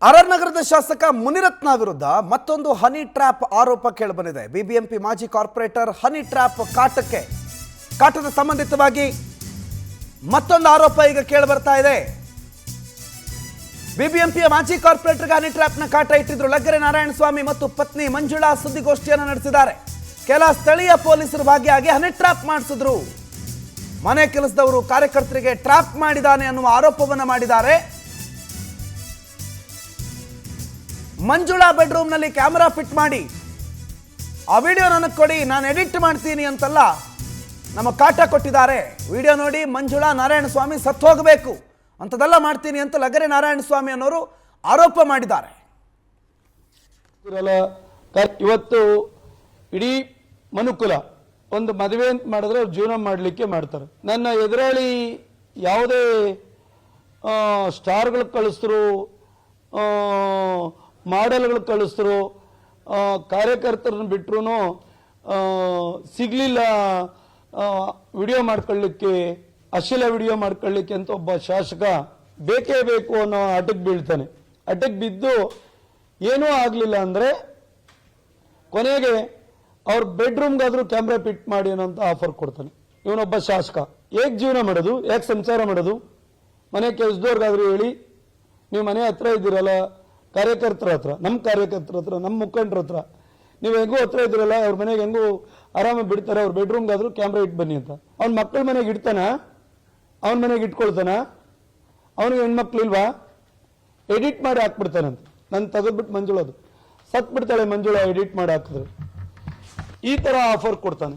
RR ನಗರದ ಶಾಸಕ ಮುನಿರತ್ನ ವಿರುದ್ಧ ಮತ್ತೊಂದು ಹನಿ ಟ್ರ್ಯಾಪ್ ಆರೋಪ ಕೇಳಿಬಂದಿದೆ. ಬಿಬಿಎಂಪಿ ಮಾಜಿ ಕಾರ್ಪೊರೇಟರ್ ಹನಿ ಟ್ರ್ಯಾಪ್ ಕಾಟದ ಸಂಬಂಧಿತವಾಗಿ ಮತ್ತೊಂದು ಆರೋಪ ಈಗ ಕೇಳಿಬರ್ತಾ ಇದೆ. ಬಿಬಿಎಂಪಿಯ ಮಾಜಿ ಕಾರ್ಪೊರೇಟರ್ಗೆ ಹನಿ ಟ್ರ್ಯಾಪ್ನ ಕಾಟ ಇಟ್ಟಿದ್ರು ಲಗ್ಗೆರೆ ನಾರಾಯಣಸ್ವಾಮಿ ಮತ್ತು ಪತ್ನಿ ಮಂಜುಳಾ ಸುದ್ದಿಗೋಷ್ಠಿಯನ್ನು ನಡೆಸಿದ್ದಾರೆ. ಕೆಲ ಸ್ಥಳೀಯ ಪೊಲೀಸರು ಭಾಗಿಯಾಗಿ ಹನಿ ಟ್ರ್ಯಾಪ್ ಮಾಡಿಸಿದ್ರು. ಮನೆ ಕೆಲಸದವರು ಕಾರ್ಯಕರ್ತರಿಗೆ ಟ್ರ್ಯಾಪ್ ಮಾಡಿದ್ದಾನೆ ಅನ್ನುವ ಆರೋಪವನ್ನು ಮಾಡಿದ್ದಾರೆ. ಮಂಜುಳಾ ಬೆಡ್ರೂಮ್ನಲ್ಲಿ ಕ್ಯಾಮೆರಾ ಫಿಟ್ ಮಾಡಿ ಆ ವಿಡಿಯೋ ನನಗೆ ಕೊಡಿ, ನಾನು ಎಡಿಟ್ ಮಾಡ್ತೀನಿ ಅಂತೆಲ್ಲ ನಮ್ಮ ಕಾಟ ಕೊಟ್ಟಿದ್ದಾರೆ. ವಿಡಿಯೋ ನೋಡಿ ಮಂಜುಳಾ ನಾರಾಯಣಸ್ವಾಮಿ ಸತ್ತು ಹೋಗಬೇಕು ಅಂಥದ್ದೆಲ್ಲ ಮಾಡ್ತೀನಿ ಅಂತ ಲಗ್ಗೆರೆ ನಾರಾಯಣಸ್ವಾಮಿ ಅನ್ನೋರು ಆರೋಪ ಮಾಡಿದ್ದಾರೆ. ಇವತ್ತು ಇಡೀ ಮನುಕುಲ ಒಂದು ಮದುವೆ ಅಂತ ಮಾಡಿದ್ರೆ ಅವ್ರು ಜೀವನ ಮಾಡಲಿಕ್ಕೆ ಮಾಡ್ತಾರೆ. ನನ್ನ ಎದುರಾಳಿ ಯಾವುದೇ ಸ್ಟಾರ್ಗಳು ಕಳಿಸಿದ್ರು, ಮಾಡೆಲ್ಗಳು ಕಳಿಸಿದ್ರು, ಕಾರ್ಯಕರ್ತರನ್ನು ಬಿಟ್ಟರು ಸಿಗಲಿಲ್ಲ ವಿಡಿಯೋ ಮಾಡ್ಕೊಳ್ಳಿಕ್ಕೆ, ಅಶ್ಲೀಲ ವಿಡಿಯೋ ಮಾಡ್ಕೊಳ್ಳಿಕ್ಕೆ ಅಂತ ಒಬ್ಬ ಶಾಸಕ ಬೇಕೇ ಬೇಕು ಅನ್ನೋ ಅಡ್ಡಕ್ಕೆ ಬೀಳ್ತಾನೆ. ಅಡ್ಡಕ್ಕೆ ಬಿದ್ದು ಏನೂ ಆಗಲಿಲ್ಲ ಅಂದರೆ ಕೊನೆಗೆ ಅವ್ರ ಬೆಡ್ರೂಮ್ಗಾದ್ರೂ ಕ್ಯಾಮ್ರಾ ಫಿಟ್ ಮಾಡಿ ಅನ್ನೋಂಥ ಆಫರ್ ಕೊಡ್ತಾನೆ. ಇವನೊಬ್ಬ ಶಾಸಕ ಹೇಗೆ ಜೀವನ ಮಾಡೋದು, ಹೇಗೆ ಸಂಸಾರ ಮಾಡೋದು? ಮನೆ ಕೆಲಸದವ್ರಿಗಾದ್ರೂ ಹೇಳಿ, ನೀವು ಮನೆ ಹತ್ರ ಇದ್ದೀರಲ್ಲ ಕಾರ್ಯಕರ್ತರ ಹತ್ರ, ನಮ್ಮ ಕಾರ್ಯಕರ್ತರ ಹತ್ರ, ನಮ್ಮ ಮುಖಂಡರ ಹತ್ರ ನೀವು ಹೆಂಗೂ ಹತ್ರ ಇದ್ದೀರಲ್ಲ, ಅವ್ರ ಮನೆಗೆ ಹೆಂಗೂ ಆರಾಮಾಗಿ ಬಿಡ್ತಾರೆ, ಅವ್ರ ಬೆಡ್ರೂಮ್ಗಾದ್ರೂ ಕ್ಯಾಮ್ರಾ ಇಟ್ಟು ಬನ್ನಿ ಅಂತ. ಅವ್ನ ಮಕ್ಕಳ ಮನೆಗೆ ಇಡ್ತಾನ, ಅವನ ಮನೆಗೆ ಇಟ್ಕೊಳ್ತಾನ? ಅವನಿಗೆ ಹೆಣ್ಮಕ್ಳಿಲ್ವಾ? ಎಡಿಟ್ ಮಾಡಿ ಹಾಕ್ಬಿಡ್ತಾನಂತ. ನಾನು ತೆಗೆದ್ಬಿಟ್ಟು ಮಂಜುಳದು ಸತ್ ಬಿಡ್ತಾಳೆ ಮಂಜುಳಾ ಎಡಿಟ್ ಮಾಡಿ ಹಾಕಿದ್ರೆ. ಈ ತರ ಆಫರ್ ಕೊಡ್ತಾನೆ.